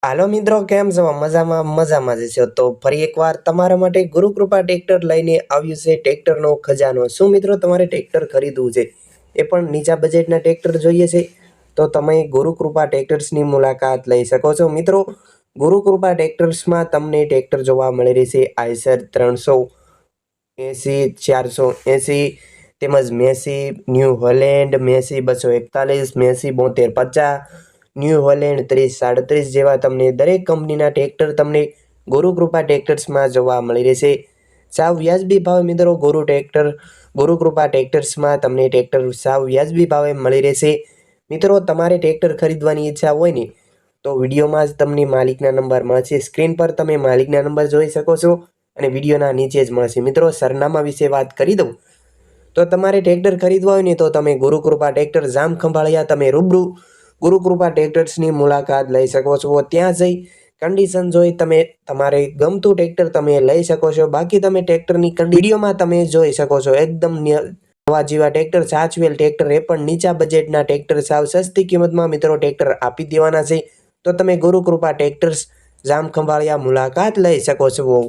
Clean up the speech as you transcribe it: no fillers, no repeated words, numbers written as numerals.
હાલો મિત્રો, કેમ છો? મજામાં જ છો? તો ફરી એકવાર તમારા માટે ગુરુકૃપા ટ્રેક્ટર લઈને આવ્યું છે ટ્રેક્ટરનો ખજાનો। શું મિત્રો તમારે ટ્રેક્ટર ખરીદવું છે, એ પણ નીચા બજેટના ટ્રેક્ટર જોઈએ છે, તો તમે ગુરુકૃપા ટ્રેક્ટર્સની મુલાકાત લઈ શકો છો। મિત્રો, ગુરુકૃપા ટ્રેક્ટર્સમાં તમને ટ્રેક્ટર જોવા મળી રહેશે આઈસર 380, 480 તેમજ Massey, New Holland, Massey 241, Massey 7250, New Holland 3037 જેવા તમને દરેક કંપનીના ટ્રેક્ટર તમને ગુરુકૃપા ટ્રેક્ટર્સમાં જોવા મળી રહેશે। સાવ વ્યાજબી ભાવે મિત્રો ગુરુકૃપા ટ્રેક્ટર્સમાં તમને ટ્રેક્ટર સાવ વ્યાજબી ભાવે મળી રહેશે। મિત્રો, તમારે ટ્રેક્ટર ખરીદવાની ઈચ્છા હોય ને તો વિડીયોમાં જ તમને માલિકના નંબર મળશે। સ્ક્રીન પર તમે માલિકના નંબર જોઈ શકો છો અને વિડીયોના નીચે જ મળશે। મિત્રો, સરનામા વિશે વાત કરી દઉં તો તમારે ટ્રેક્ટર ખરીદવા હોય ને તો તમે ગુરુકૃપા ટ્રેક્ટર જામ ખંભાળિયા તમે રૂબરૂ ગુરુકૃપા ટ્રેક્ટર્સની મુલાકાત લઈ શકો છો। ત્યાં જઈ કન્ડિશન જોઈ તમે તમારે ગમતું ટ્રેક્ટર તમે લઈ શકો છો। બાકી તમે ટ્રેક્ટરની વિડીયોમાં તમે જોઈ શકો છો એકદમ નવા જેવા ટ્રેક્ટર, સાચવેલ ટ્રેક્ટર, એ પણ નીચા બજેટના ટ્રેક્ટર સાવ સસ્તી કિંમતમાં મિત્રો ટ્રેક્ટર આપી દેવાના છે। તો તમે ગુરુકૃપા ટ્રેક્ટર્સ જામ ખંભાળિયા મુલાકાત લઈ શકો છો।